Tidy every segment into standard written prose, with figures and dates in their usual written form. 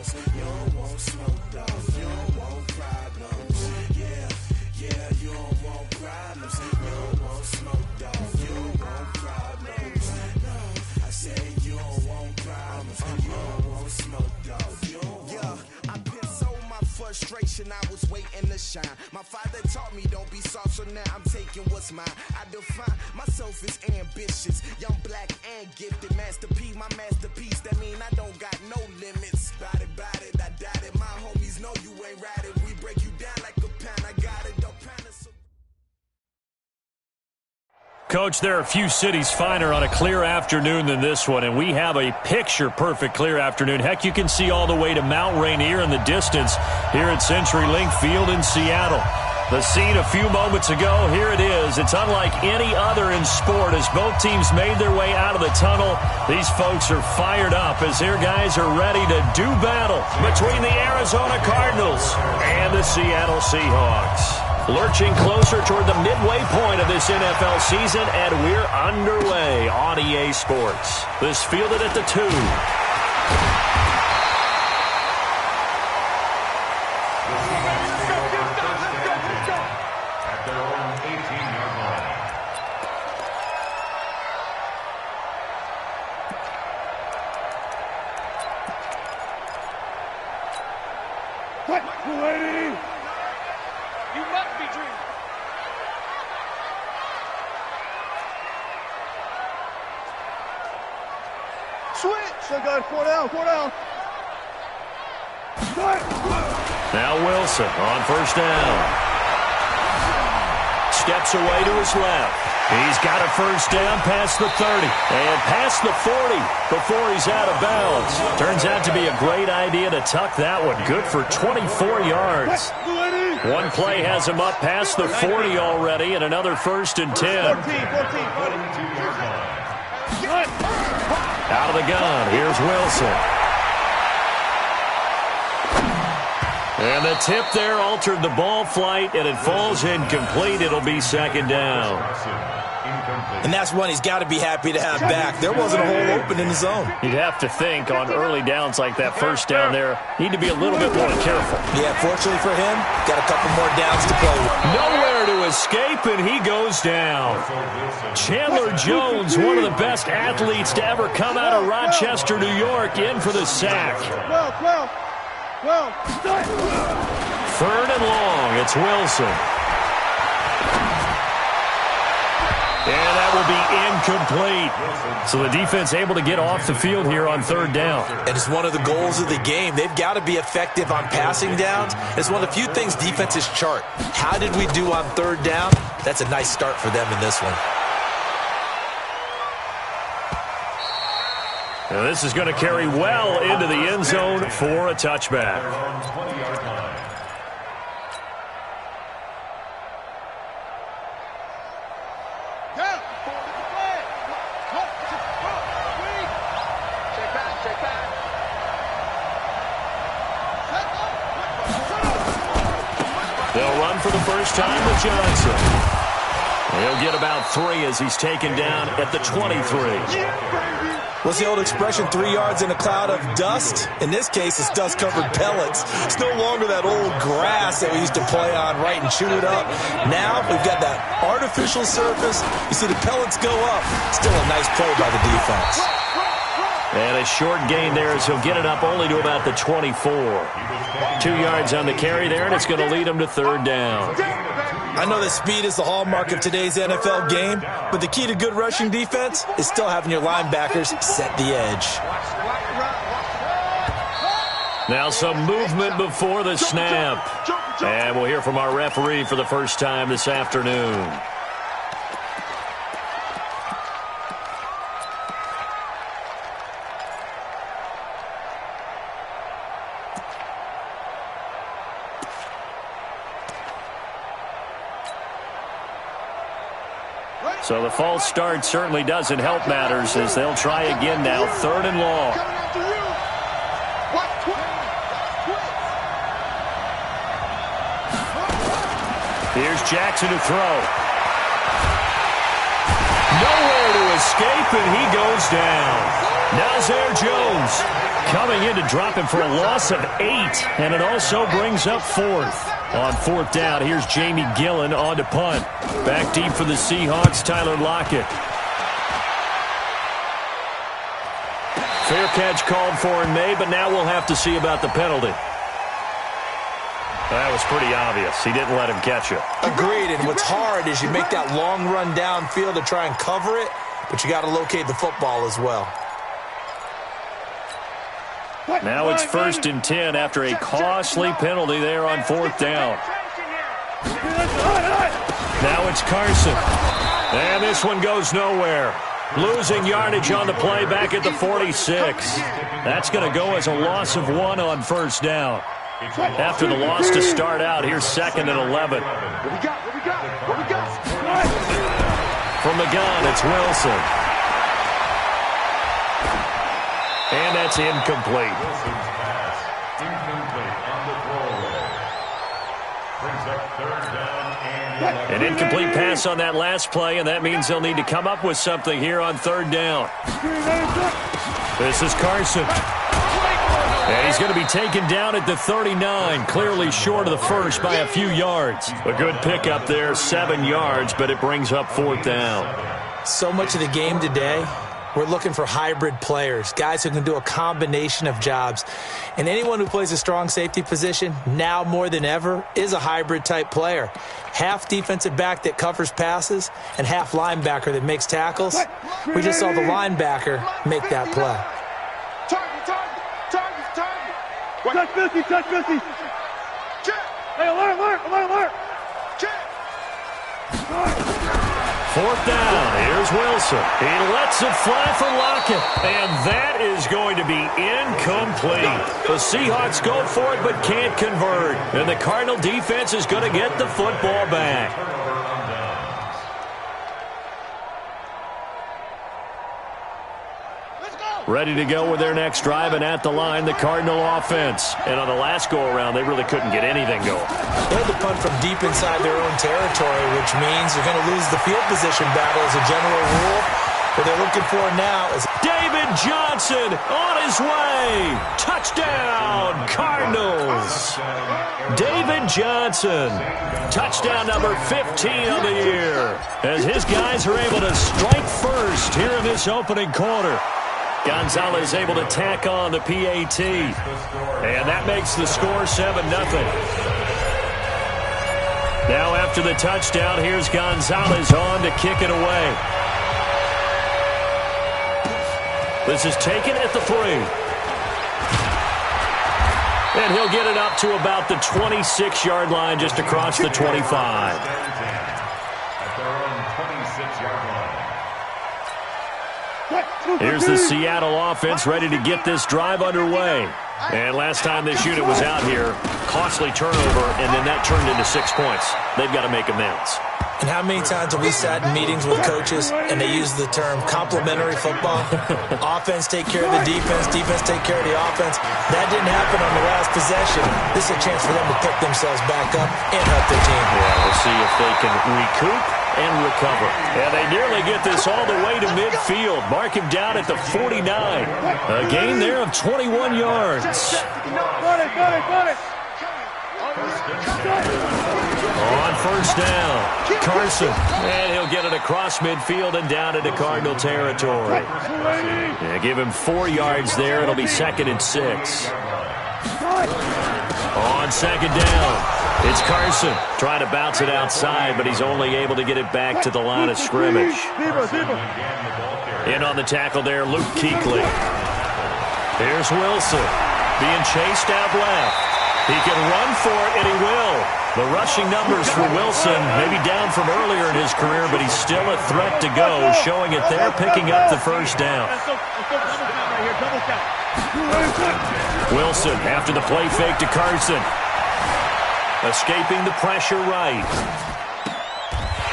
You don't want smoke, dog. You don't want problems. Yeah, you don't want problems. You don't want smoke, dog. You don't want problems. No, I said you don't want problems. You don't want smoke, dog. You don't want. I been so my frustration, I was waiting to shine. My father taught me don't be soft, so now I'm taking what's mine. I define myself as ambitious, young, black, and gifted. Master P, my masterpiece. That mean I don't got no limits. Bout it, I doubt it. My homies know you ain't right it. We break you down like a pound. I got it, don't pound it. Coach, there are a few cities finer on a clear afternoon than this one, and we have a picture-perfect clear afternoon. Heck, you can see all the way to Mount Rainier in the distance here at CenturyLink Field in Seattle. The scene a few moments ago, here it is. It's unlike any other in sport as both teams made their way out of the tunnel. These folks are fired up as their guys are ready to do battle between the Arizona Cardinals and the Seattle Seahawks. Lurching closer toward the midway point of this NFL season, and we're underway on EA Sports. This fielded at the 2. At their own 18-yard line. What, lady? You must be dreaming. Switch! So good. 4 down, 4 down. Now Wilson on first down. Steps away to his left. He's got a first down past the 30 and past the 40 before he's out of bounds. Turns out to be a great idea to tuck that one. Good for 24 yards. One play has him up past the 40 already and another 1st and 10. Out of the gun, here's Wilson. And the tip there altered the ball flight, and it falls incomplete. It'll be 2nd down. And that's one he's got to be happy to have back. There wasn't a hole open in the zone. You'd have to think on early downs like that first down there, need to be a little bit more careful. Yeah, fortunately for him, got a couple more downs to play with. Nowhere to escape, and he goes down. Chandler Jones, one of the best athletes to ever come out of Rochester, New York, in for the sack. 3rd and long, it's Wilson. And that will be incomplete. So the defense able to get off the field here on 3rd down. And it's one of the goals of the game. They've got to be effective on passing downs. It's one of the few things defenses chart. How did we do on 3rd down? That's a nice start for them in this one. Now this is going to carry well into the end zone for a touchback. They'll run for the first time with Johnson. He'll get about 3 as he's taken down at the 23. What's the old expression, 3 yards in a cloud of dust? In this case, it's dust-covered pellets. It's no longer that old grass that we used to play on, right, and chew it up. Now we've got that artificial surface. You see the pellets go up. Still a nice play by the defense. And a short gain there as he'll get it up only to about the 24. 2 yards on the carry there, and it's going to lead him to 3rd down. I know that speed is the hallmark of today's NFL game, but the key to good rushing defense is still having your linebackers set the edge. Now some movement before the snap. And we'll hear from our referee for the first time this afternoon. So the false start certainly doesn't help matters as they'll try again now, 3rd and long. Here's Jackson to throw. Nowhere to escape, and he goes down. Nazir Jones coming in to drop him for a loss of 8, and it also brings up 4th. On 4th down, here's Jamie Gillen on to punt. Back deep for the Seahawks, Tyler Lockett. Fair catch called for and made, but now we'll have to see about the penalty. That was pretty obvious. He didn't let him catch it. Agreed, and what's hard is you make that long run downfield to try and cover it, but you got to locate the football as well. Now it's 1st and 10 after a costly penalty there on 4th down. Now it's Carson. And this one goes nowhere. Losing yardage on the play back at the 46. That's going to go as a loss of 1 on 1st down. After the loss to start out, here's 2nd and 11. From the gun, it's Wilson. And that's incomplete. Wilson's pass, incomplete on the throwaway. Brings up 3rd down and 11. An incomplete pass on that last play, and that means they'll need to come up with something here on 3rd down. This is Carson. And he's going to be taken down at the 39, clearly short of the first by a few yards. A good pickup there, 7 yards, but it brings up 4th down. So much of the game today, we're looking for hybrid players, guys who can do a combination of jobs. And anyone who plays a strong safety position, now more than ever, is a hybrid-type player. Half defensive back that covers passes and half linebacker that makes tackles. We just saw the linebacker make that play. Touch 50, touch 50. Hey, alert. 4th down, here's Wilson. He lets it fly for Lockett, and that is going to be incomplete. The Seahawks go for it but can't convert, and the Cardinal defense is going to get the football back. Ready to go with their next drive, and at the line, the Cardinal offense. And on the last go-around, they really couldn't get anything going. They had to punt from deep inside their own territory, which means you're going to lose the field position battle as a general rule. What they're looking for now is David Johnson on his way. Touchdown, Cardinals. David Johnson. Touchdown number 15 of the year. As his guys are able to strike first here in this opening quarter. Gonzalez able to tack on the PAT. And that makes the score 7-0. Now after the touchdown, here's Gonzalez on to kick it away. This is taken at the 3. And he'll get it up to about the 26-yard line, just across the 25. At their own 26-yard line. Here's the Seattle offense ready to get this drive underway. And last time this unit was out here, costly turnover, and then that turned into 6 points. They've got to make amends. And how many times have we sat in meetings with coaches and they use the term complementary football? Offense take care of the defense, defense take care of the offense. That didn't happen on the last possession. This is a chance for them to pick themselves back up and help their team. Yeah, we'll see if they can recoup and recover. And they nearly get this all the way to midfield. Mark him down at the 49. A gain there of 21 yards. Got it. On 1st down, Carson. And he'll get it across midfield and down into Cardinal territory. Yeah, give him 4 yards there. It'll be 2nd and 6. On 2nd down, it's Carson. Trying to bounce it outside, but he's only able to get it back to the line of scrimmage. In on the tackle there, Luke Kuechly. Here's Wilson. Being chased out left. He can run for it, and he will. The rushing numbers for Wilson, maybe down from earlier in his career, but he's still a threat to go, showing it there, picking up the 1st down. Wilson, after the play fake to Carson. Escaping the pressure right.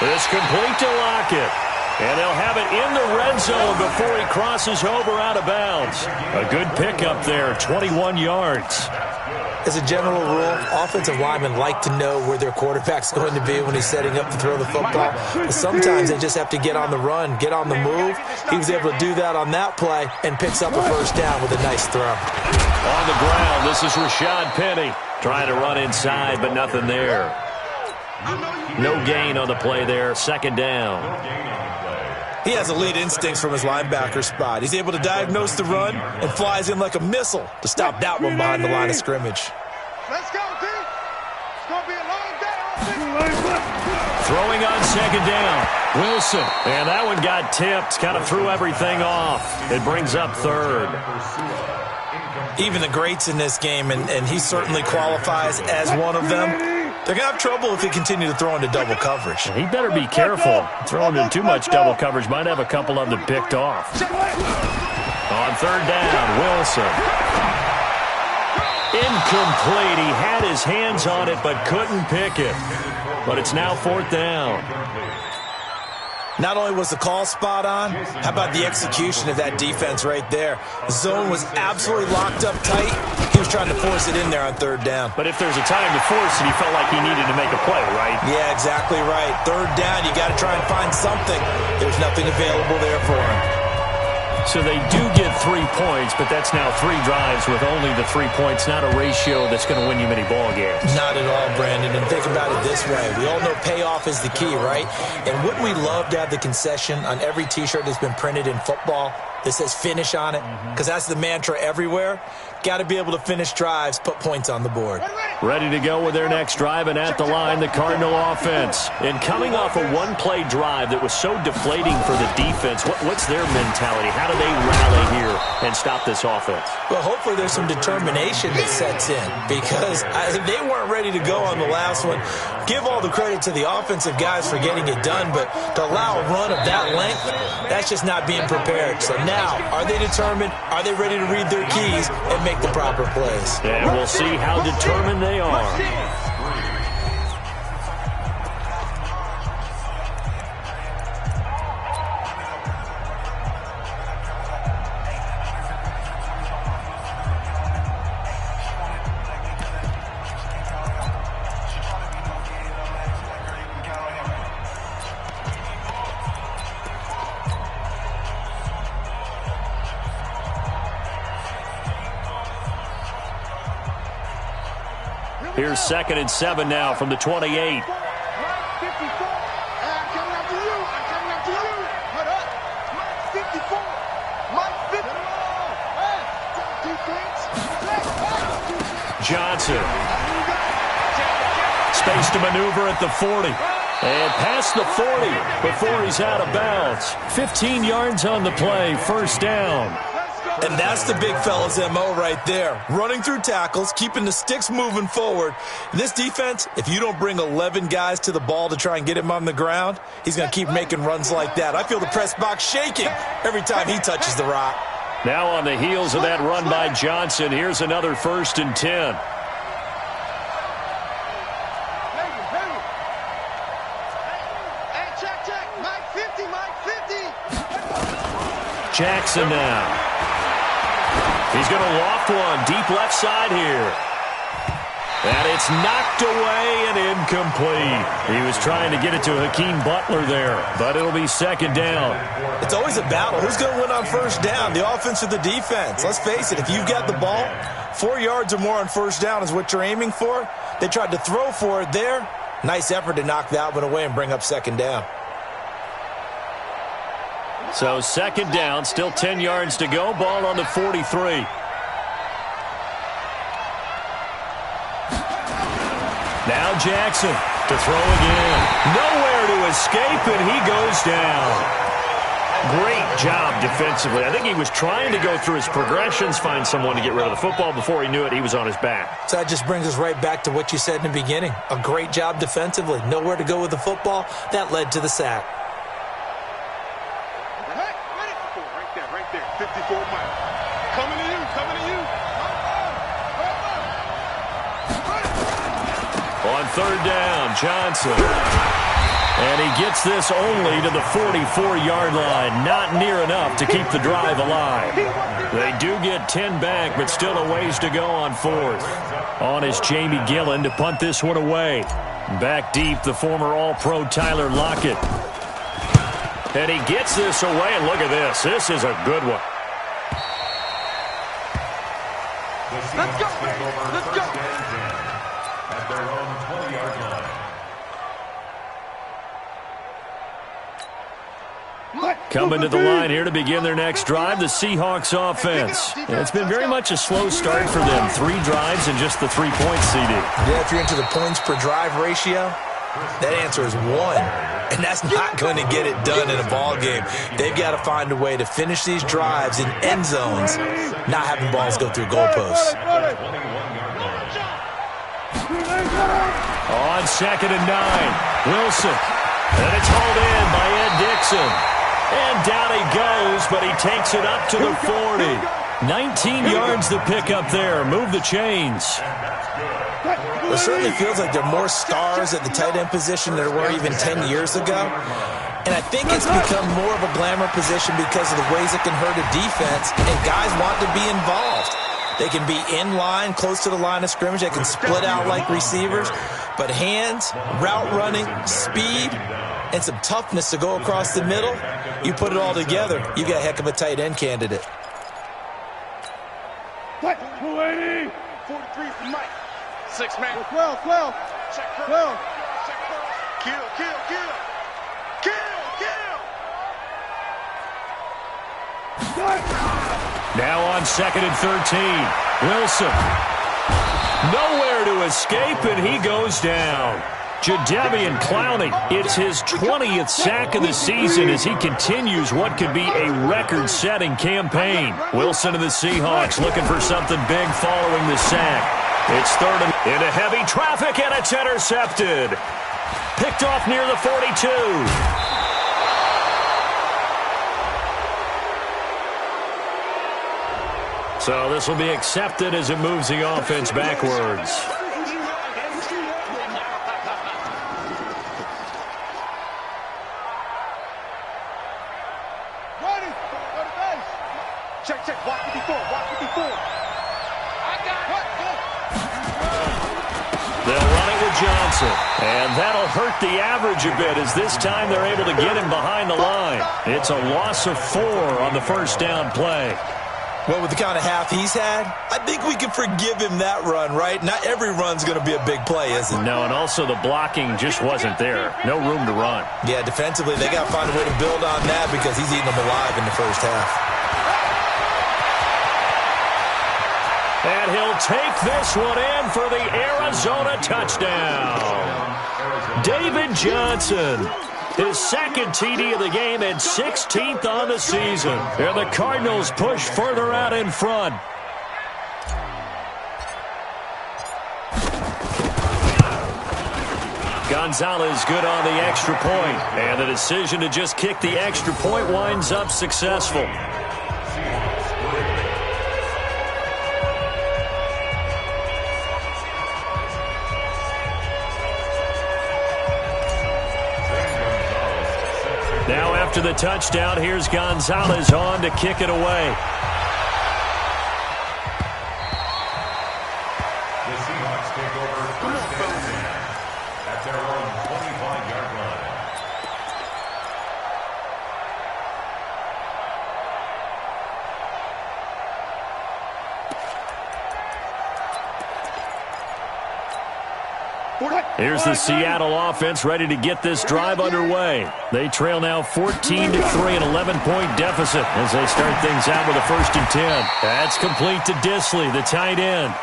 It's complete to Lockett. And they'll have it in the red zone before he crosses over out of bounds. A good pickup there, 21 yards. As a general rule, offensive linemen like to know where their quarterback's going to be when he's setting up to throw the football. But sometimes they just have to get on the run, get on the move. He was able to do that on that play and picks up a first down with a nice throw. On the ground, this is Rashad Penny trying to run inside, but nothing there. No gain on the play there, second down. He has elite instincts from his linebacker spot. He's able to diagnose the run and flies in like a missile to stop that one behind the line of scrimmage. Let's go, D. It's going to be a long day. Throwing on second down, Wilson. And that one got tipped, kind of threw everything off. It brings up third. Even the greats in this game, and he certainly qualifies as one of them, they're going to have trouble if they continue to throw into double coverage. He better be careful. Throwing in too much double coverage might have a couple of them picked off. On third down, Wilson. Incomplete. He had his hands on it but couldn't pick it. But it's now fourth down. Not only was the call spot on, how about the execution of that defense right there? The zone was absolutely locked up tight. He was trying to force it in there on third down. But if there's a time to force it, he felt like he needed to make a play, right? Yeah, exactly right. Third down, you got to try and find something. There's nothing available there for him. So they do get 3 points, but that's now 3 drives with only the 3 points, not a ratio that's going to win you many ball games. Not at all, Brandon. And think about it this way. We all know payoff is the key, right? And wouldn't we love to have the concession on every T-shirt that's been printed in football that says finish on it? Because that's the mantra everywhere. Got to be able to finish drives, put points on the board. Ready to go with their next drive, and at the line, the Cardinal offense. And coming off a one-play drive that was so deflating for the defense, what's their mentality? How do they rally here and stop this offense? Well, hopefully there's some determination that sets in, because they weren't ready to go on the last one. Give all the credit to the offensive guys for getting it done, but to allow a run of that length, that's just not being prepared. So now, are they determined? Are they ready to read their keys and make the proper plays? And we'll see how determined they are. Here's 2nd and 7 now from the 28. Mike 54. I'm coming after you. I'm coming after you. Hold up. Mike 54. Mike 50. Johnson. Space to maneuver at the 40. And past the 40 before he's out of bounds. 15 yards on the play, first down. And that's the big fella's MO right there. Running through tackles, keeping the sticks moving forward. This defense, if you don't bring 11 guys to the ball to try and get him on the ground, he's going to keep making runs like that. I feel the press box shaking every time he touches the rock. Now on the heels of that run by Johnson, here's another 1st and 10. Jackson now. He's going to loft one deep left side here. And it's knocked away and incomplete. He was trying to get it to Hakeem Butler there, but it'll be 2nd down. It's always a battle. Who's going to win on 1st down, the offense or the defense? Let's face it, if you've got the ball, 4 yards or more on 1st down is what you're aiming for. They tried to throw for it there. Nice effort to knock that one away and bring up 2nd down. So 2nd down, still 10 yards to go. Ball on the 43. Now Jackson to throw again. Nowhere to escape, and he goes down. Great job defensively. I think he was trying to go through his progressions, find someone to get rid of the football. Before he knew it, he was on his back. So that just brings us right back to what you said in the beginning. A great job defensively. Nowhere to go with the football. That led to the sack. Right there. 54 Mike. Coming to you. On 3rd down, Johnson. And he gets this only to the 44-yard line. Not near enough to keep the drive alive. They do get 10 back, but still a ways to go on 4th. On is Jamie Gillen to punt this one away. Back deep, the former All-Pro Tyler Lockett. And he gets this away, and look at this. This is a good one. Let's go, let's go. At their own 20-yard line. Coming to the line here to begin their next drive, the Seahawks offense. It's been very much a slow start for them. 3 drives and just the 3 points, CD. Yeah, if you're into the points per drive ratio, that answer is 1. And that's not going to get it done in a ball game. They've got to find a way to finish these drives in end zones, not having balls go through goalposts. On 2nd and 9, Wilson. And it's hauled in by Ed Dixon. And down he goes, but he takes it up to the 40. 19 yards to pick up there. Move the chains. It certainly feels like there are more stars at the tight end position than there were even 10 years ago. And I think it's become more of a glamour position because of the ways it can hurt a defense, and guys want to be involved. They can be in line, close to the line of scrimmage. They can split out like receivers. But hands, route running, speed, and some toughness to go across the middle, you put it all together, you got a heck of a tight end candidate. 280. 43 for Mike. 6 man. 12. Check 12. Kill. Now on 2nd and 13, Wilson. Nowhere to escape, and he goes down. Jadeveon Clowney, it's his 20th sack of the season as he continues what could be a record-setting campaign. Wilson and the Seahawks looking for something big following the sack. It's 3rd and into heavy traffic, and it's intercepted. Picked off near the 42. So this will be accepted as it moves the offense backwards. Check. Walk 54. They'll run it with Johnson. And that'll hurt the average a bit as this time they're able to get him behind the line. It's a loss of 4 on the first down play. Well, with the kind of half he's had, I think we can forgive him that run, right? Not every run's going to be a big play, is it? No, and also the blocking just wasn't there. No room to run. Yeah, defensively, they got to find a way to build on that because he's eating them alive in the first half. And he'll take this one in for the Arizona touchdown. David Johnson. His 2nd TD of the game and 16th on the season. And the Cardinals push further out in front. Gonzalez good on the extra point. And the decision to just kick the extra point winds up successful. Now after the touchdown, here's Gonzalez on to kick it away. The Seahawks take over first and 10 at their own 25-yard line. Here's the Seattle offense ready to get this drive underway. They trail now 14-3, an 11-point deficit as they start things out with a 1st and 10. That's complete to Disley, the tight end.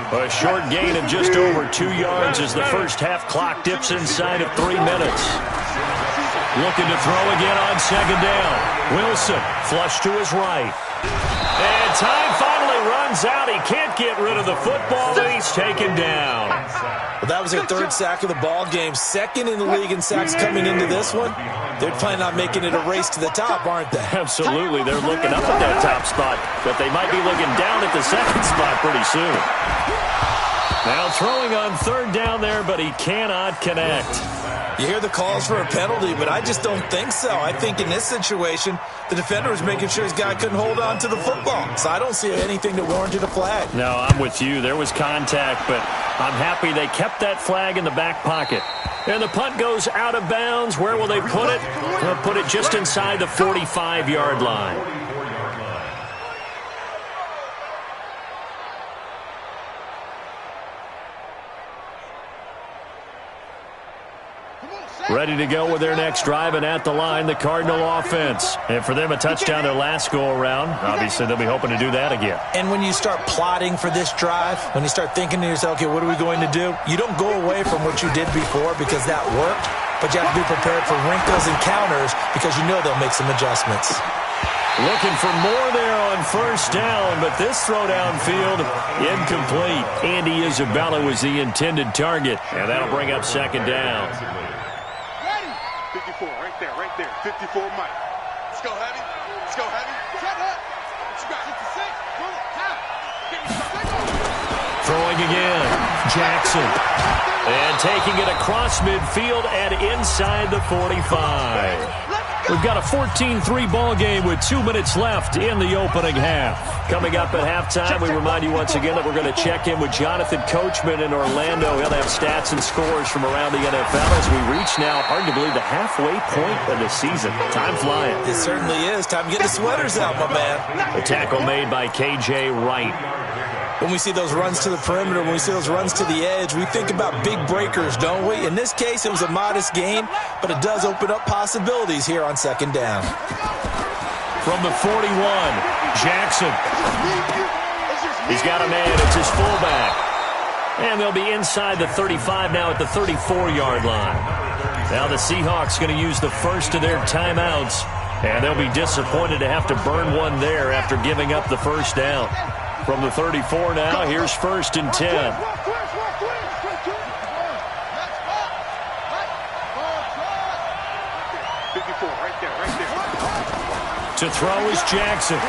A short gain of just over 2 yards as the first half clock dips inside of 3 minutes. Looking to throw again on 2nd down. Wilson, flush to his right. And time finally runs out. He can't get rid of the football, and he's taken down. Well, that was their 3rd sack of the ball game. 2nd in the league in sacks coming into this one. They're planning on making it a race to the top, aren't they? Absolutely. They're looking up at that top spot, but they might be looking down at the 2nd spot pretty soon. Now throwing on third down there, but he cannot connect. You hear the calls for a penalty, but I just don't think so. I think in this situation, the defender was making sure his guy couldn't hold on to the football. So I don't see anything that warranted a flag. No, I'm with you. There was contact, but I'm happy they kept that flag in the back pocket. And the punt goes out of bounds. Where will they put it? They'll put it just inside the 45-yard line. Ready to go with their next drive, and at the line, the Cardinal offense. And for them, a touchdown their last go-around. Obviously, they'll be hoping to do that again. And when you start plotting for this drive, when you start thinking to yourself, okay, what are we going to do? You don't go away from what you did before because that worked, but you have to be prepared for wrinkles and counters because you know they'll make some adjustments. Looking for more there on first down, but this throw downfield, incomplete. Andy Isabella was the intended target, and that'll bring up second down. 54, right there. 54, Mike. Let's go, heavy. Shut up. What you got? 56. Throwing again. Jackson. And taking it across midfield and inside the 45. We've got a 14-3 ball game with 2 minutes left in the opening half. Coming up at halftime, we remind you once again that we're going to check in with Jonathan Coachman in Orlando. He'll have stats and scores from around the NFL as we reach now, hard to believe, the halfway point of the season. Time flying. It certainly is. Time to get the sweaters out, my man. The tackle made by K.J. Wright. When we see those runs to the perimeter, when we see those runs to the edge, we think about big breakers, don't we? In this case, it was a modest gain, but it does open up possibilities here on second down. From the 41, Jackson. He's got a man. It's his fullback. And they'll be inside the 35 now at the 34-yard line. Now the Seahawks going to use the first of their timeouts, and they'll be disappointed to have to burn one there after giving up the first down. From the 34 now, here's first and 10. To throw is Jackson.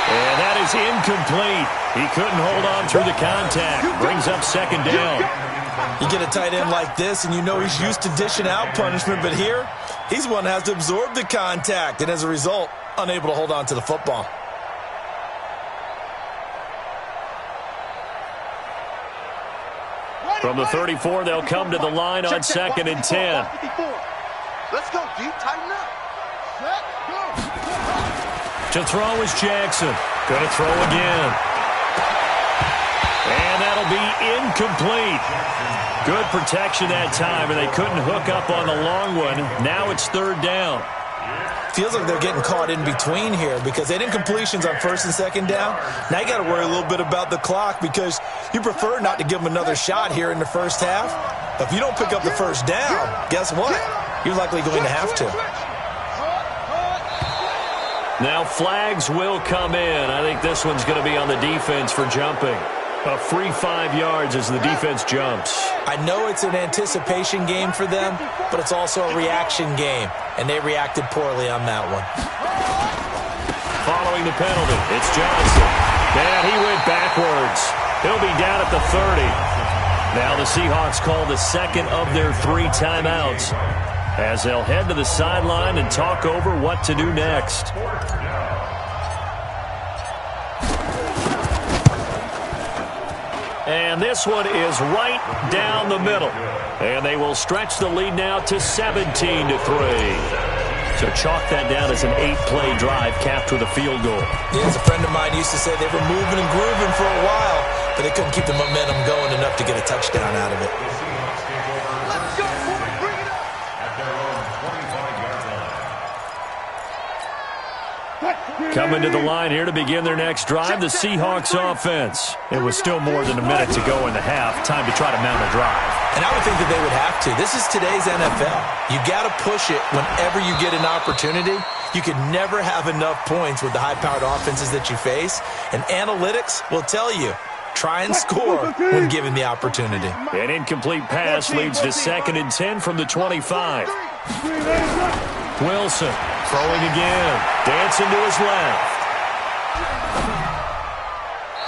And that is incomplete. He couldn't hold on through the contact. Brings up second down. You get a tight end like this, and you know he's used to dishing out punishment, but here, he's one that has to absorb the contact, and as a result, unable to hold on to the football. From the 34, they'll come to the line on second and 10. Let's go deep, tighten up. To throw is Jackson. Going to throw again. And that'll be incomplete. Good protection that time, and they couldn't hook up on the long one. Now it's third down. Feels like they're getting caught in between here because they did incompletions on first and second down. Now you got to worry a little bit about the clock because you prefer not to give them another shot here in the first half. But if you don't pick up the first down, guess what? You're likely going to have to. Now flags will come in. I think this one's going to be on the defense for jumping. A free 5 yards as the defense jumps. I know it's an anticipation game for them, but it's also a reaction game, and they reacted poorly on that one. Following the penalty, it's Johnson. And he went backwards. He'll be down at the 30. Now the Seahawks call the second of their 3 timeouts as they'll head to the sideline and talk over what to do next. And this one is right down the middle. And they will stretch the lead now to 17-3. So chalk that down as an 8-play drive capped with a field goal. Yeah, as a friend of mine used to say, they were moving and grooving for a while, but they couldn't keep the momentum going enough to get a touchdown out of it. Coming to the line here to begin their next drive, the Seahawks offense. It was still more than a minute to go in the half. Time to try to mount a drive. And I would think that they would have to. This is today's NFL. You got to push it whenever you get an opportunity. You can never have enough points with the high-powered offenses that you face. And analytics will tell you, try and score when given the opportunity. An incomplete pass leads to second and 10 from the 25. Wilson throwing again. Dancing to his left.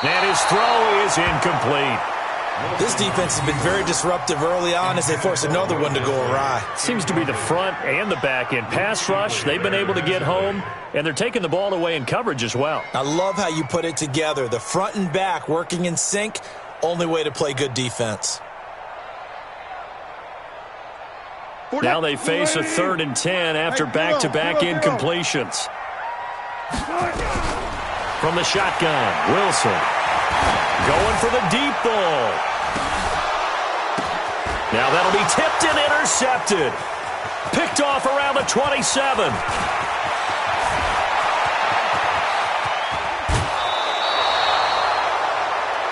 And his throw is incomplete. This defense has been very disruptive early on as they force another one to go awry. Seems to be the front and the back end. Pass rush, they've been able to get home, and they're taking the ball away in coverage as well. I love how you put it together. The front and back working in sync, only way to play good defense. Now they face a 3rd and 10 after back-to-back incompletions. From the shotgun, Wilson going for the deep ball. Now that'll be tipped and intercepted. Picked off around the 27.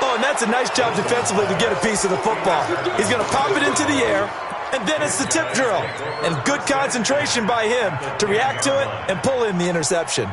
Oh, and that's a nice job defensively to get a piece of the football. He's going to pop it into the air, and then it's the tip drill. And good concentration by him to react to it and pull in the interception.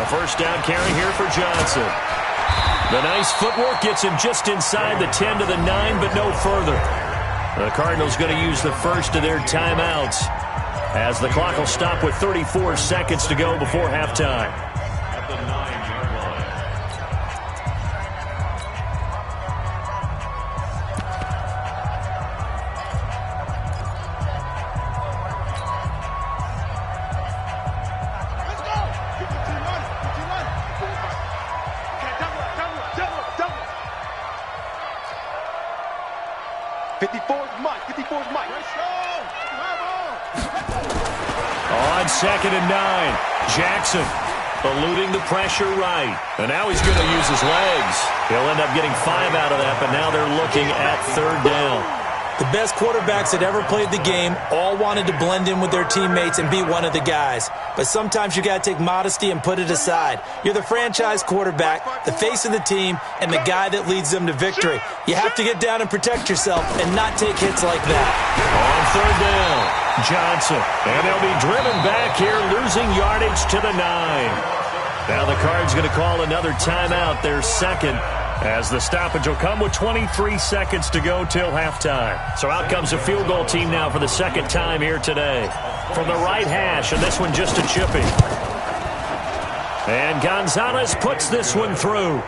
First down carry here for Johnson. The nice footwork gets him just inside the 10 to the 9, but no further. The Cardinals going to use the first of their timeouts as the clock will stop with 34 seconds to go before halftime. At the 9-yard line. Let's go. Keep the team running. Keep the team running. Okay, double up. 54's Mike. 54's Mike. Let's go. On 2nd and 9, Jackson eluding the pressure right. And now he's going to use his legs. He'll end up getting 5 out of that, but now they're looking at 3rd down. The best quarterbacks that ever played the game all wanted to blend in with their teammates and be one of the guys. But sometimes you got to take modesty and put it aside. You're the franchise quarterback, the face of the team, and the guy that leads them to victory. You have to get down and protect yourself and not take hits like that. On 3rd down, Johnson. And they'll be driven back here, losing yardage to the 9. Now the Cards going to call another timeout, their second, as the stoppage will come with 23 seconds to go till halftime. So out comes a field goal team now for the second time here today. From the right hash, and this one just a chipping. And Gonzalez puts this one through.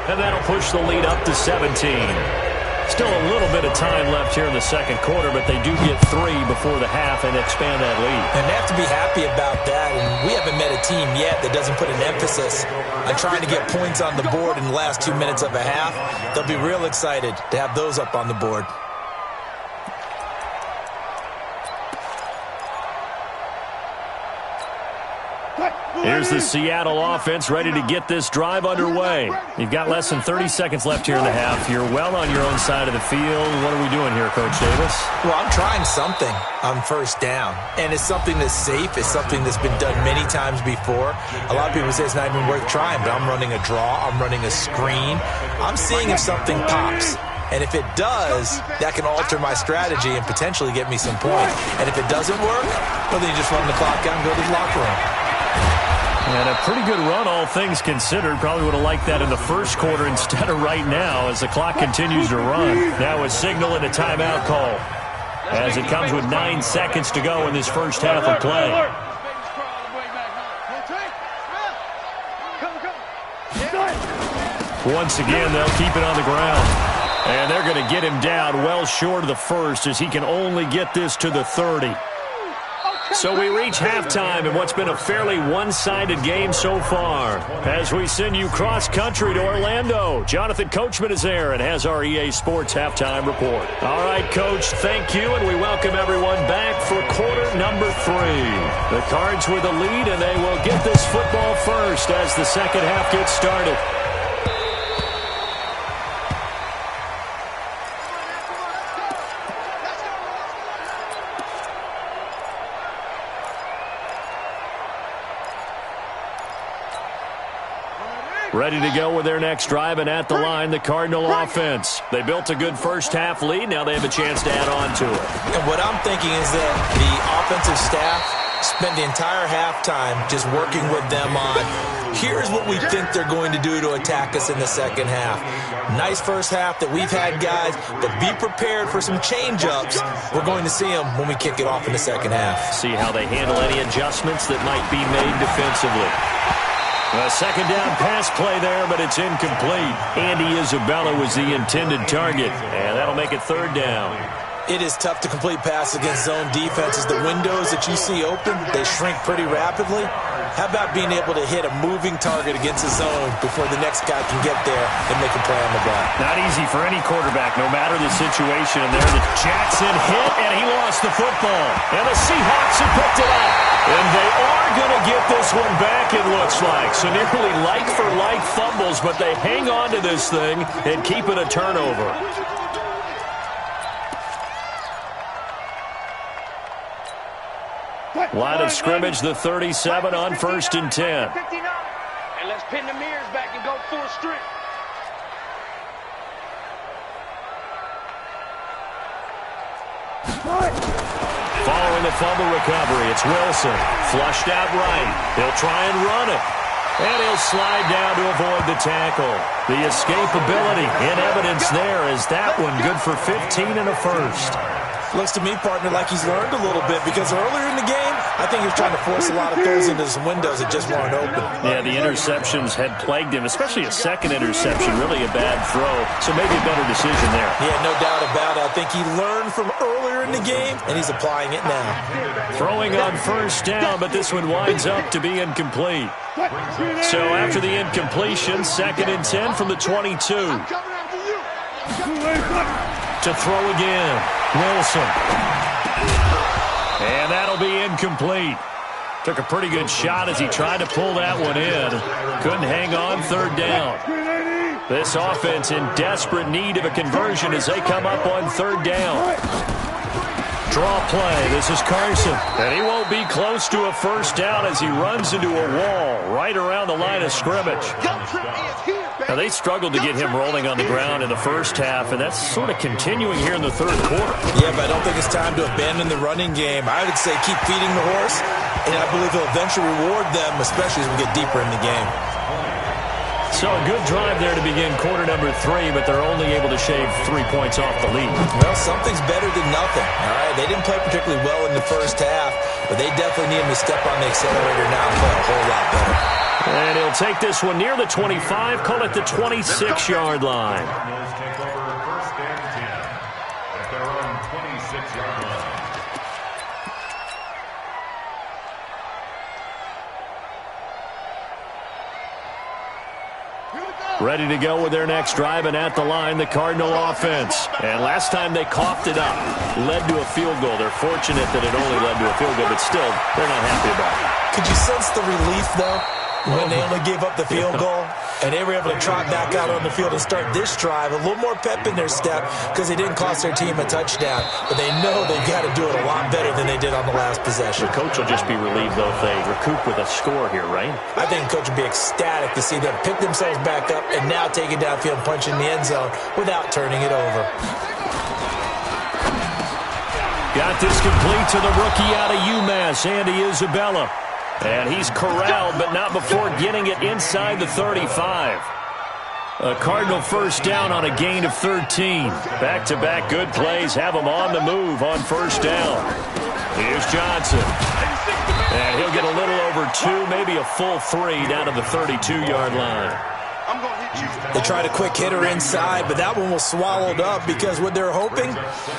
And that'll push the lead up to 17. Still a little bit of time left here in the second quarter, but they do get 3 before the half and expand that lead. And they have to be happy about that, and we haven't met a team yet that doesn't put an emphasis on trying to get points on the board in the last 2 minutes of a half. They'll be real excited to have those up on the board. Here's the Seattle offense ready to get this drive underway. You've got less than 30 seconds left here in the half. You're well on your own side of the field. What are we doing here, Coach Davis? Well, I'm trying something on 1st down, and it's something that's safe. It's something that's been done many times before. A lot of people say it's not even worth trying, but I'm running a draw. I'm running a screen. I'm seeing if something pops. And if it does, that can alter my strategy and potentially get me some points. And if it doesn't work, well, then you just run the clock out and go to the locker room. And a pretty good run, all things considered. Probably would have liked that in the first quarter instead of right now as the clock continues to run. Now a signal and a timeout call as it comes with 9 seconds to go in this first half of play. Once again, they'll keep it on the ground. And they're going to get him down well short of the first as he can only get this to the 30. So we reach halftime in what's been a fairly one-sided game so far. As we send you cross-country to Orlando, Jonathan Coachman is there and has our EA Sports halftime report. All right, Coach, thank you, and we welcome everyone back for quarter number 3. The Cards with the lead, and they will get this football first as the second half gets started. Ready to go with their next drive, and at the line, the Cardinal offense. They built a good first-half lead. Now they have a chance to add on to it. And what I'm thinking is that the offensive staff spent the entire halftime just working with them on, here's what we think they're going to do to attack us in the second half. Nice first half that we've had, guys, but be prepared for some change-ups. We're going to see them when we kick it off in the second half. See how they handle any adjustments that might be made defensively. A second down pass play there, but it's incomplete. Andy Isabella was the intended target, and that'll make it third down. It is tough to complete passes against zone defenses. The windows that you see open, they shrink pretty rapidly. How about being able to hit a moving target against a zone before the next guy can get there and make a play on the ball? Not easy for any quarterback, no matter the situation. And there, the Jackson hit, and he lost the football. And the Seahawks have picked it up. And they are going to get this one back, it looks like. So nearly like-for-like fumbles, but they hang on to this thing and keep it a turnover. Line of scrimmage, the 37 on 1st and 10. And let's pin the mirrors back and go full strength. Following the fumble recovery, it's Wilson. Flushed out right. He'll try and run it. And he'll slide down to avoid the tackle. The escapability in evidence there is that one good for 15 and a first. Looks to me, partner, like he's learned a little bit, because earlier in the game, I think he was trying to force a lot of throws into some windows that just weren't open. Yeah, the interceptions had plagued him, especially a second interception, really a bad throw. So maybe a better decision there. Yeah, no doubt about it. I think he learned from earlier in the game, and he's applying it now. Throwing on first down, but this one winds up to be incomplete. So after the incompletion, 2nd and 10 from the 22. To throw again, Wilson. And that'll be incomplete. Took a pretty good shot as he tried to pull that one in. Couldn't hang on, 3rd down. This offense in desperate need of a conversion as they come up on 3rd down. Draw play. This is Carson. And he won't be close to a first down as he runs into a wall right around the line of scrimmage. Now, they struggled to get him rolling on the ground in the first half, and that's sort of continuing here in the 3rd quarter. Yeah, but I don't think it's time to abandon the running game. I would say keep feeding the horse, and I believe he'll eventually reward them, especially as we get deeper in the game. So a good drive there to begin quarter number 3, but they're only able to shave 3 points off the lead. Well, something's better than nothing, all right? They didn't play particularly well in the first half, but they definitely need him to step on the accelerator now and play a whole lot better. And he'll take this one near the 25, call it the 26-yard line. Take over 1st and 10 at their own 26-yard line. Ready to go with their next drive, and at the line, the Cardinal offense. And last time they coughed it up, led to a field goal. They're fortunate that it only led to a field goal, but still, they're not happy about it. Could you sense the relief, though, when they only gave up the field goal? And they were able to trot back out on the field and start this drive. A little more pep in their step because they didn't cost their team a touchdown. But they know they've got to do it a lot better than they did on the last possession. The coach will just be relieved, though, if they recoup with a score here, right? I think the coach will be ecstatic to see them pick themselves back up and now take it downfield and punch in the end zone without turning it over. Got this complete to the rookie out of UMass, Andy Isabella. And he's corralled, but not before getting it inside the 35. A Cardinal first down on a gain of 13. Back-to-back good plays have him on the move on first down. Here's Johnson. And he'll get a little over 2, maybe a full 3 down to the 32-yard line. They tried a quick hitter inside, but that one was swallowed up because what they're hoping,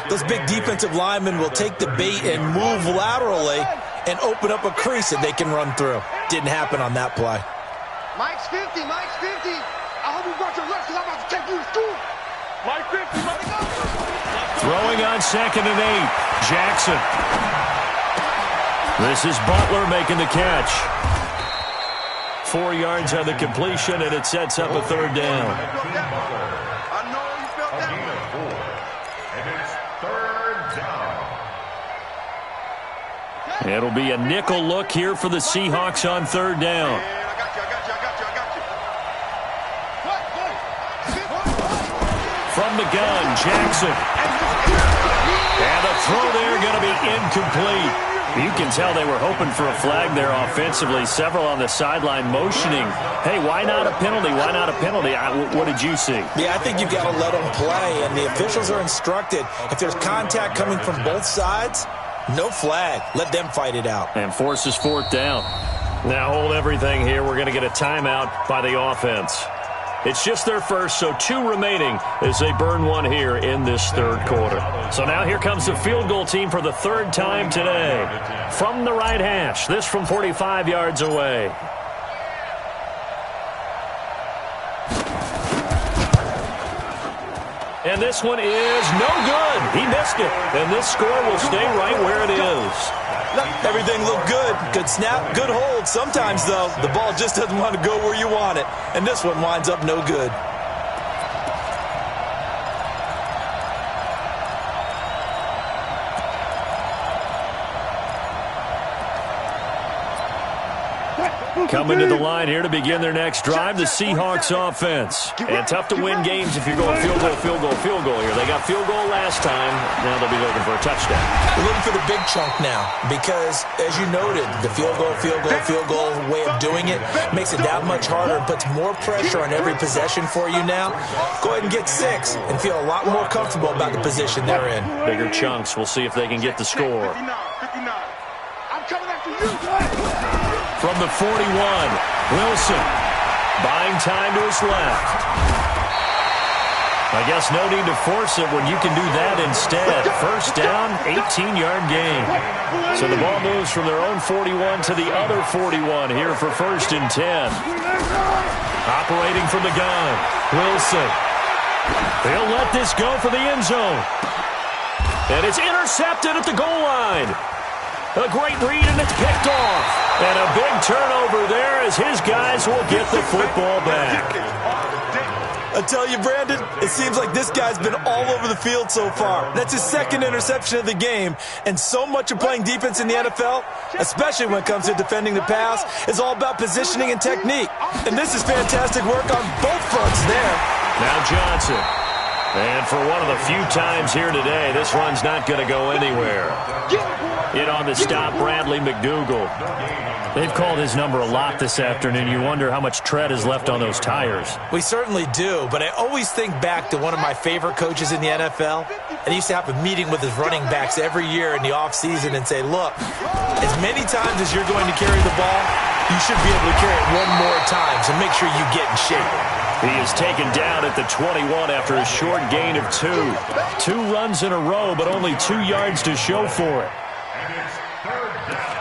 those big defensive linemen will take the bait and move laterally and open up a crease that they can run through. Didn't happen on that play. Mike's 50, Mike's 50. I hope you brought your left because I'm about to take you to school. Mike 50, let it go. Throwing on 2nd and 8. Jackson. This is Butler making the catch. 4 yards on the completion, and it sets up a 3rd down. I know you felt that. Gain of 4. And it's 3rd down. It'll be a nickel look here for the Seahawks on 3rd down. I got you. from the gun, Jackson. And the throw there going to be incomplete. You can tell they were hoping for a flag there offensively. Several on the sideline motioning, hey, why not a penalty? Why not a penalty? What did you see? Yeah, I think you've got to let them play, and the officials are instructed. If there's contact coming from both sides, no flag. Let them fight it out. And forces fourth down. Now hold everything here. We're going to get a timeout by the offense. It's just their first, so 2 remaining as they burn one here in this third quarter. So now here comes the field goal team for the 3rd time today. From the right hash, this from 45 yards away. And this one is no good. He missed it. And this score will stay right where it is. Everything looked good. Good snap, good hold. Sometimes, though, the ball just doesn't want to go where you want it. And this one winds up no good. Coming to the line here to begin their next drive, the Seahawks offense. And tough to win games if you're going field goal, field goal, field goal here. They got field goal last time. Now they'll be looking for a touchdown. They're looking for the big chunk now because, as you noted, the field goal way of doing it makes it that much harder and puts more pressure on every possession for you now. Go ahead and get 6 and feel a lot more comfortable about the position they're in. Bigger chunks. We'll see if they can get the score. 59. I'm coming after you. From the 41, Wilson buying time to his left. I guess no need to force it when you can do that instead. First down, 18-yard gain. So the ball moves from their own 41 to the other 41 here for 1st and 10. Operating from the gun, Wilson. They'll let this go for the end zone. And it's intercepted at the goal line. A great read, and it's picked off. And a big turnover there as his guys will get the football back. I tell you, Brandon, it seems like this guy's been all over the field so far. That's his 2nd interception of the game. And so much of playing defense in the NFL, especially when it comes to defending the pass, is all about positioning and technique. And this is fantastic work on both fronts there. Now Johnson. And for one of the few times here today, this run's not going to go anywhere. In on the stop, Bradley McDougal. They've called his number a lot this afternoon. You wonder how much tread is left on those tires. We certainly do, but I always think back to one of my favorite coaches in the NFL. And he used to have a meeting with his running backs every year in the offseason and say, look, as many times as you're going to carry the ball, you should be able to carry it one more time, so make sure you get in shape. He is taken down at the 21 after a short gain of 2. 2 runs in a row, but only 2 yards to show for it. And it's 3rd down.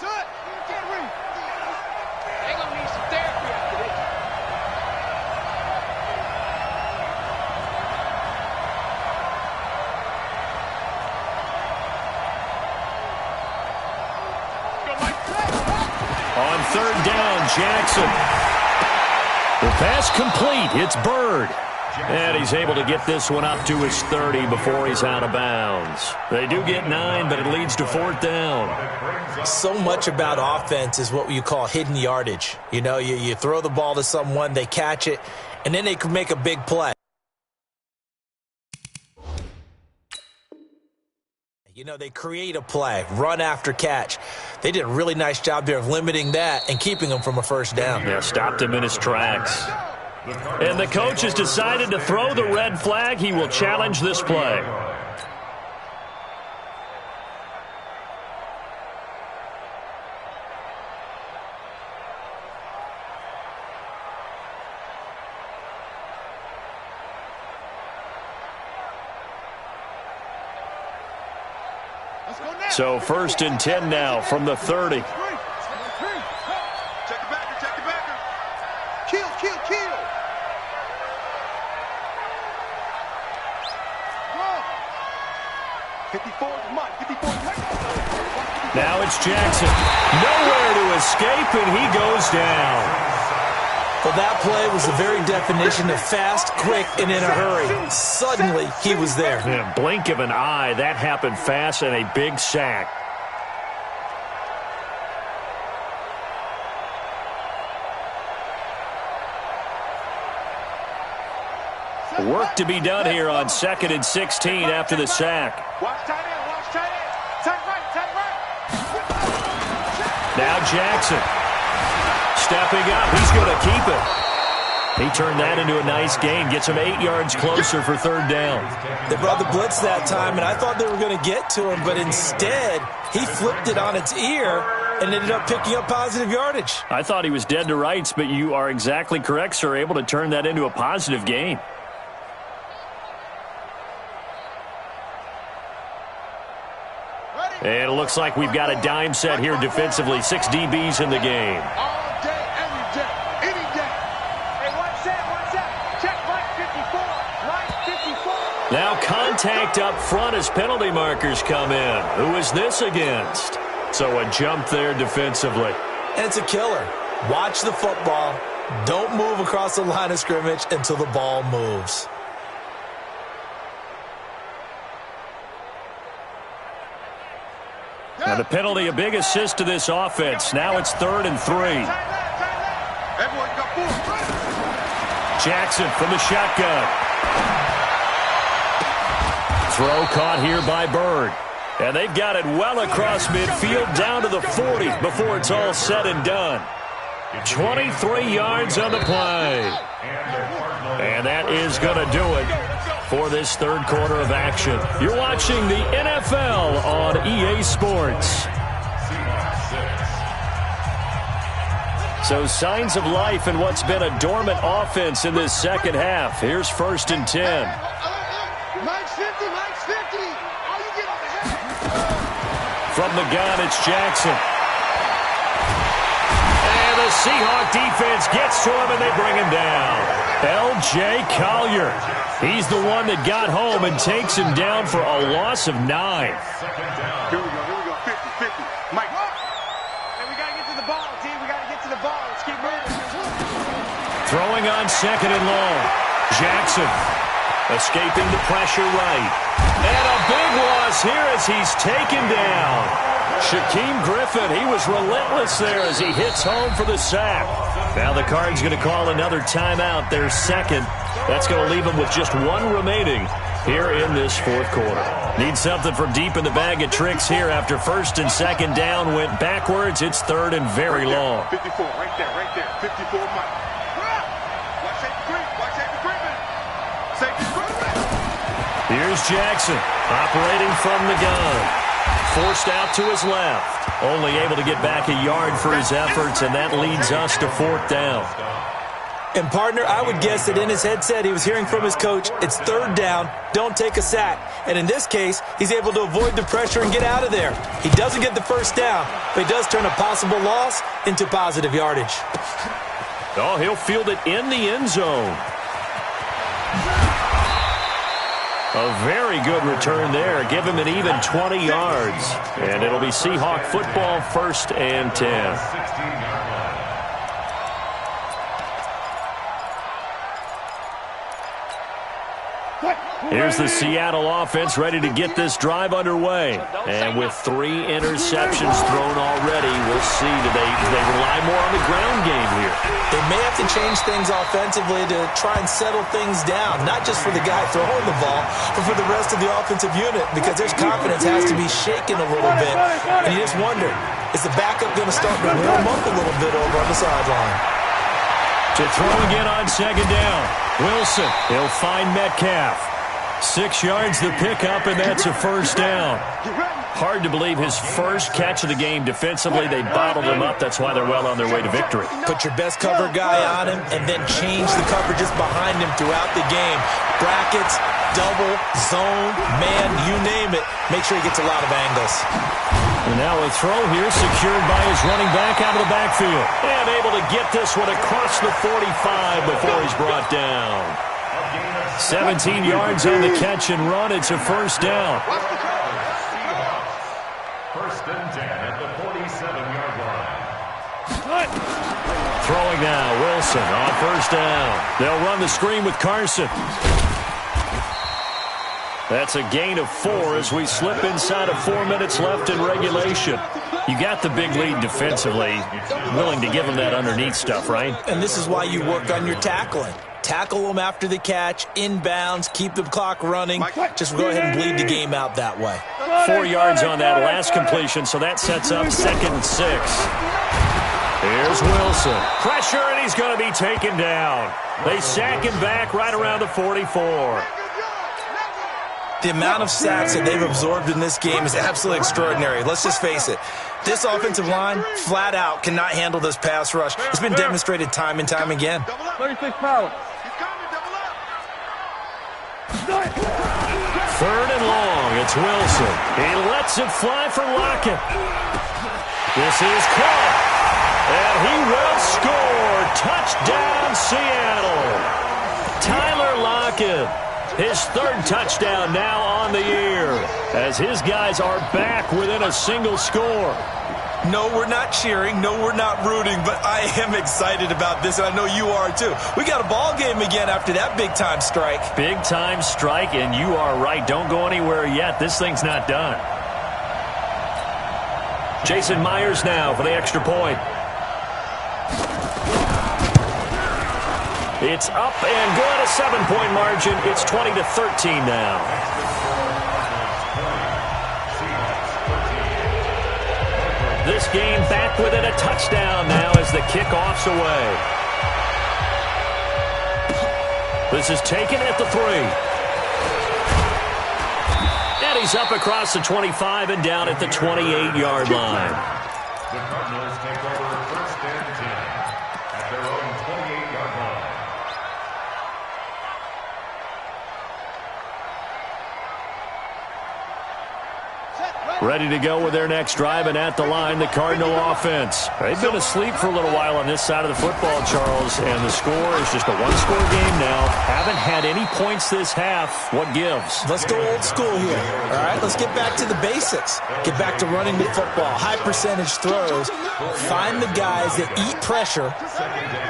Son, get ready. They gonna need some therapy after this. On 3rd down, Jackson. The pass complete. It's Bird. And he's able to get this one up to his 30 before he's out of bounds. They do get 9, but it leads to 4th down. So much about offense is what you call hidden yardage. You know, you throw the ball to someone, they catch it, and then they can make a big play. You know, they create a play, run after catch. They did a really nice job there of limiting that and keeping him from a first down. Yeah, stopped him in his tracks. And the coach has decided to throw the red flag. He will challenge this play. So 1st and 10 now from the 30. Check the backer, check the backer. Kill, kill, kill. Go. 54 is Mike, 54 is Mike. Now it's Jackson. Nowhere to escape, and he goes down. Well, that play was the very definition of fast, quick, and in a hurry. Suddenly, he was there. Yeah, blink of an eye, that happened fast, and a big sack. Work to be done here on 2nd and 16 after the sack. Watch tight end, watch tight end. Tight right, tight right. Now Jackson. Stepping up, he's going to keep it. He turned that into a nice gain, gets him 8 yards closer for 3rd down. They brought the blitz that time, and I thought they were going to get to him, but instead, he flipped it on its ear and ended up picking up positive yardage. I thought he was dead to rights, but you are exactly correct, sir, able to turn that into a positive gain. And it looks like we've got a dime set here defensively. 6 DBs in the game. All day, every day, any day. Hey, watch that. Check right 54, right 54. Now contact up front as penalty markers come in. Who is this against? So a jump there defensively. And it's a killer. Watch the football. Don't move across the line of scrimmage until the ball moves. Now the penalty, a big assist to this offense. Now it's 3rd and 3. Jackson from the shotgun. Throw caught here by Bird. And they've got it well across midfield down to the 40 before it's all said and done. 23 yards on the play. And that is going to do it for this 3rd quarter of action. You're watching the NFL on EA Sports. So signs of life in what's been a dormant offense in this 2nd half. Here's 1st and 10. Mike's 50. All you get on the head. From the gun, it's Jackson. And the Seahawk defense gets to him, and they bring him down. L.J. Collier. He's the one that got home and takes him down for a loss of 9. Here we go. 50. Mike. Hey, we got to get to the ball, team. We got to get to the ball. Let's keep moving. Throwing on 2nd and long. Jackson escaping the pressure right. And a big loss here as he's taken down. Shaquem Griffin, he was relentless there as he hits home for the sack. Now the Cards going to call another timeout, their 2nd. That's going to leave them with just 1 remaining here in this 4th quarter. Need something from deep in the bag of tricks here after 1st and 2nd down went backwards. It's 3rd and very long. 54, right there. 54, Mike. Watch safety Griffin. Here's Jackson operating from the gun. Forced out to his left. Only able to get back a yard for his efforts, and that leads us to 4th down. And, partner, I would guess that in his headset he was hearing from his coach, it's 3rd down, don't take a sack. And in this case, he's able to avoid the pressure and get out of there. He doesn't get the 1st down, but he does turn a possible loss into positive yardage. Oh, he'll field it in the end zone. A very good return there. Give him an even 20 yards. And it'll be Seahawk football, 1st and 10. Here's the Seattle offense ready to get this drive underway. And with 3 interceptions thrown already, we'll see. Do they rely more on the ground game here? They may have to change things offensively to try and settle things down, not just for the guy throwing the ball, but for the rest of the offensive unit, because their confidence has to be shaken a little bit. And you just wonder, is the backup going to start to warm up a little bit over on the sideline? To throw again on 2nd down. Wilson, he'll find Metcalf. 6 yards the pickup, and that's a 1st down. Hard to believe his first catch of the game defensively. They bottled him up. That's why they're well on their way to victory. Put your best cover guy on him and then change the coverages behind him throughout the game. Brackets, double, zone, man, you name it. Make sure he gets a lot of angles. And now a throw here secured by his running back out of the backfield. And able to get this one across the 45 before he's brought down. 17 yards on the catch and run. It's a 1st down. 1st and 10 at the 47-yard line. Throwing now, Wilson on first down. They'll run the screen with Carson. That's a gain of 4 as we slip inside of 4 minutes left in regulation. You got the big lead defensively. Willing to give them that underneath stuff, right? And this is why you work on your tackling. Tackle them after the catch, inbounds, keep the clock running. Just go ahead and bleed the game out that way. 4 yards on that last completion, so that sets up 2nd and 6. Here's Wilson. Pressure, and he's going to be taken down. They sack him back right around the 44. The amount of sacks that they've absorbed in this game is absolutely extraordinary. Let's just face it. This offensive line, flat out, cannot handle this pass rush. It's been demonstrated time and time again. 36 power. 3rd and long. It's Wilson. He lets it fly for Lockett. This is caught. And he will score. Touchdown, Seattle. Tyler Lockett. His 3rd touchdown now on the year as his guys are back within a single score. No, we're not cheering. No, we're not rooting, but I am excited about this, and I know you are too. We got a ball game again after that big-time strike. Big-time strike, and you are right. Don't go anywhere yet. This thing's not done. Jason Myers now for the extra point. It's up and good, a 7-point margin. It's 20-13 now. This game back within a touchdown now as the kickoff's away. This is taken at the 3. And he's up across the 25 and down at the 28-yard line. The Cardinals take over 1st and 10 at their own 28-yard line. Ready to go with their next drive, and at the line, the Cardinal offense. They've been asleep for a little while on this side of the football, Charles, and the score is just a one-score game now. Haven't had any points this half. What gives? Let's go old school here, all right? Let's get back to the basics. Get back to running the football, high-percentage throws. Find the guys that eat pressure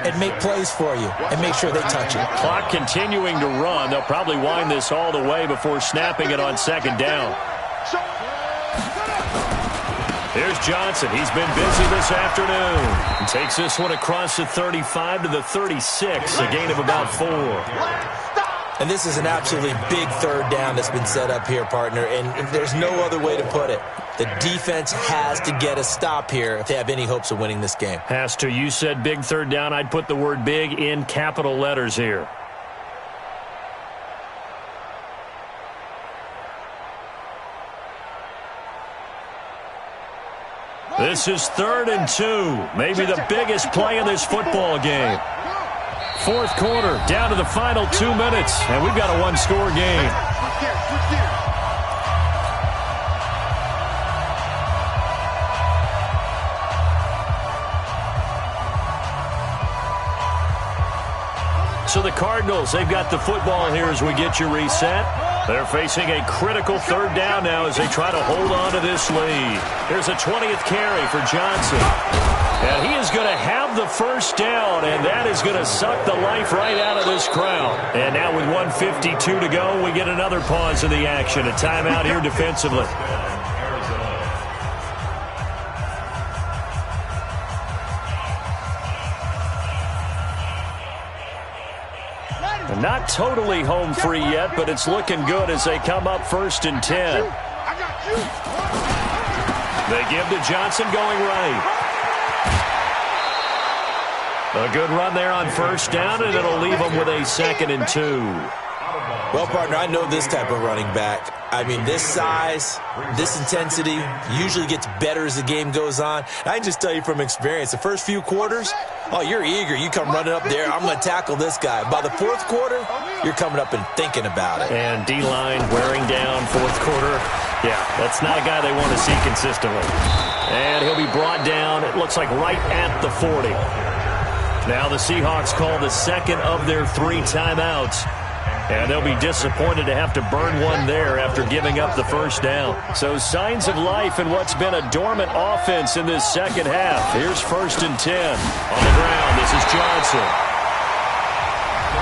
and make plays for you and make sure they touch it. Clock continuing to run. They'll probably wind this all the way before snapping it on 2nd down. Here's Johnson. He's been busy this afternoon. And takes this one across the 35 to the 36, a gain of about 4. And this is an absolutely big 3rd down that's been set up here, partner, and there's no other way to put it. The defense has to get a stop here if they have any hopes of winning this game. Has to. You said big 3rd down. I'd put the word big in capital letters here. This is 3rd and 2. Maybe the biggest play in this football game. 4th quarter, down to the final 2 minutes, and we've got a one-score game. So the Cardinals, they've got the football here as we get you reset. They're facing a critical 3rd down now as they try to hold on to this lead. Here's a 20th carry for Johnson. And he is going to have the 1st down, and that is going to suck the life right out of this crowd. And now with 1:52 to go, we get another pause in the action. A timeout here defensively. Not totally home free yet, but it's looking good as they come up 1st and 10. They give to Johnson going right. A good run there on 1st down, and it'll leave them with a 2nd and 2. Well, partner, I know this type of running back. I mean, this size, this intensity usually gets better as the game goes on. I can just tell you from experience, the first few quarters, oh, you're eager. You come running up there, I'm going to tackle this guy. By the 4th quarter, you're coming up and thinking about it. And D-line wearing down 4th quarter. Yeah, that's not a guy they want to see consistently. And he'll be brought down, it looks like right at the 40. Now the Seahawks call the 2nd of their 3 timeouts. And they'll be disappointed to have to burn one there after giving up the first down. So signs of life in what's been a dormant offense in this second half. Here's 1st and 10. On the ground, this is Johnson.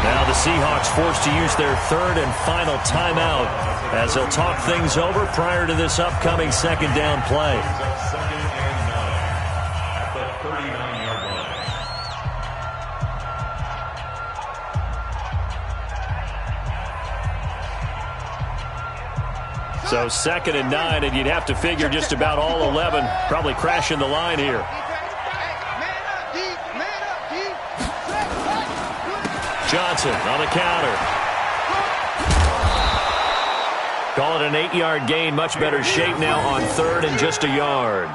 Now the Seahawks forced to use their 3rd and final timeout as they'll talk things over prior to this upcoming second down play. 2nd and 9 at the 39-yard line. So 2nd and 9, and you'd have to figure just about all 11 probably crashing the line here. Johnson on the counter. Call it an 8-yard gain. Much better shape now on 3rd and just a yard.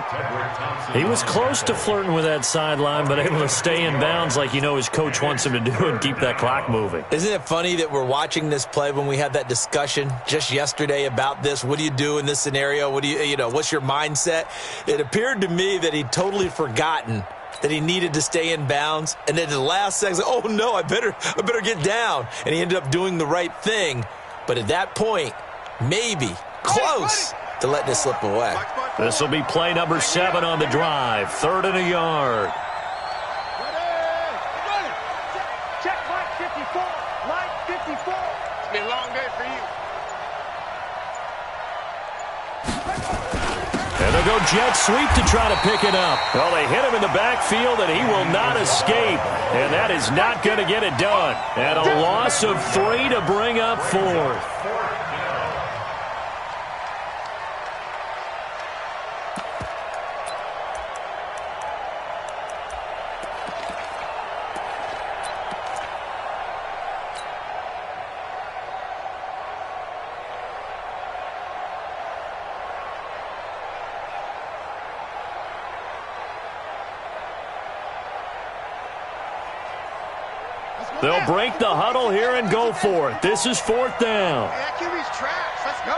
He was close to flirting with that sideline, but able to stay in bounds like you know his coach wants him to do and keep that clock moving. Isn't it funny that we're watching this play when we had that discussion just yesterday about this? What do you do in this scenario? What do you know, what's your mindset? It appeared to me that he'd totally forgotten that he needed to stay in bounds. And then at the last second, oh, no, I better get down. And he ended up doing the right thing. But at that point, maybe close to letting it slip away. This will be play number 7 on the drive. 3rd and a yard. Check line 54. Line 54. It's been a long day for you. And they'll go jet sweep to try to pick it up. Well, they hit him in the backfield, and he will not escape. And that is not going to get it done. And a loss of 3 to bring up 4th. They'll break the huddle here and go for it. This is 4th down. That QB's trash. Let's go.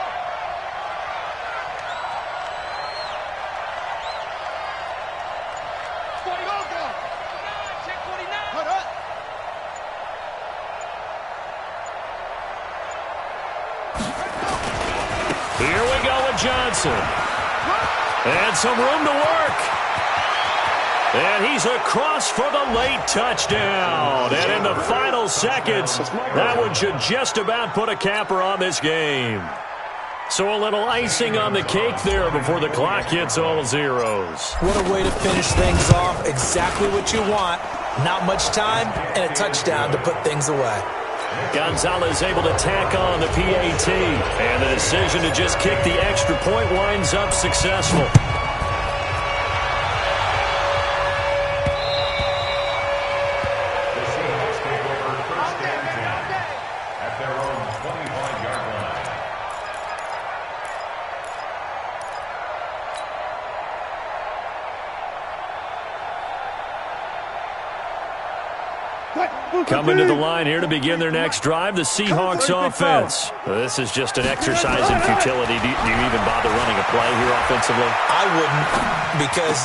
Here we go with Johnson. And some room to work. And he's across for the late touchdown. And in the final seconds, that one should just about put a capper on this game. So a little icing on the cake there before the clock hits all zeros. What a way to finish things off. Exactly what you want. Not much time and a touchdown to put things away. Gonzalez able to tack on the PAT. And the decision to just kick the extra point winds up successful. Coming to the line here to begin their next drive, the Seahawks offense. This is just an exercise in futility. Do you even bother running a play here offensively? I wouldn't, because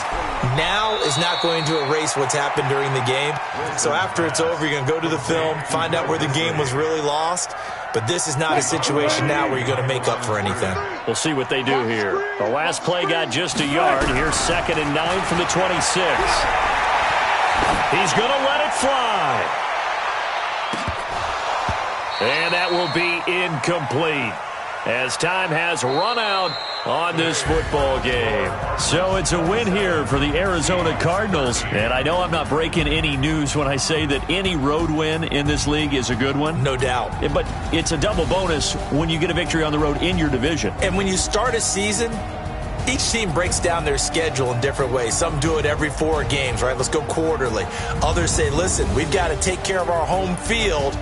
now is not going to erase what's happened during the game. So after it's over, you're going to go to the film, find out where the game was really lost. But this is not a situation now where you're going to make up for anything. We'll see what they do here. The last play got just a yard. Here's 2nd and 9 from the 26. He's going to let it fly. And that will be incomplete as time has run out on this football game. So it's a win here for the Arizona Cardinals. And I know I'm not breaking any news when I say that any road win in this league is a good one. No doubt. But it's a double bonus when you get a victory on the road in your division. And when you start a season, each team breaks down their schedule in different ways. Some do it every 4 games, right? Let's go quarterly. Others say, listen, we've got to take care of our home field.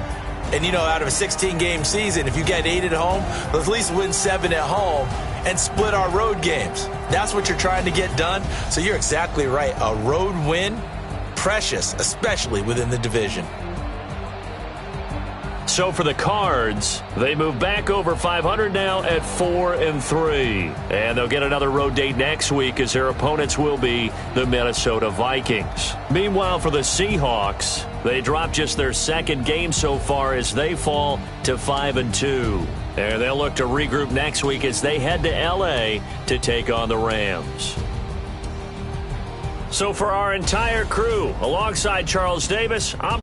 And, you know, out of a 16-game season, if you get 8 at home, let's at least win 7 at home and split our road games. That's what you're trying to get done. So you're exactly right. A road win, precious, especially within the division. So for the Cards, they move back over 500 now at 4-3. And they'll get another road date next week as their opponents will be the Minnesota Vikings. Meanwhile, for the Seahawks, they dropped just their second game so far as they fall to 5-2. And they'll look to regroup next week as they head to L.A. to take on the Rams. So for our entire crew, alongside Charles Davis, I'm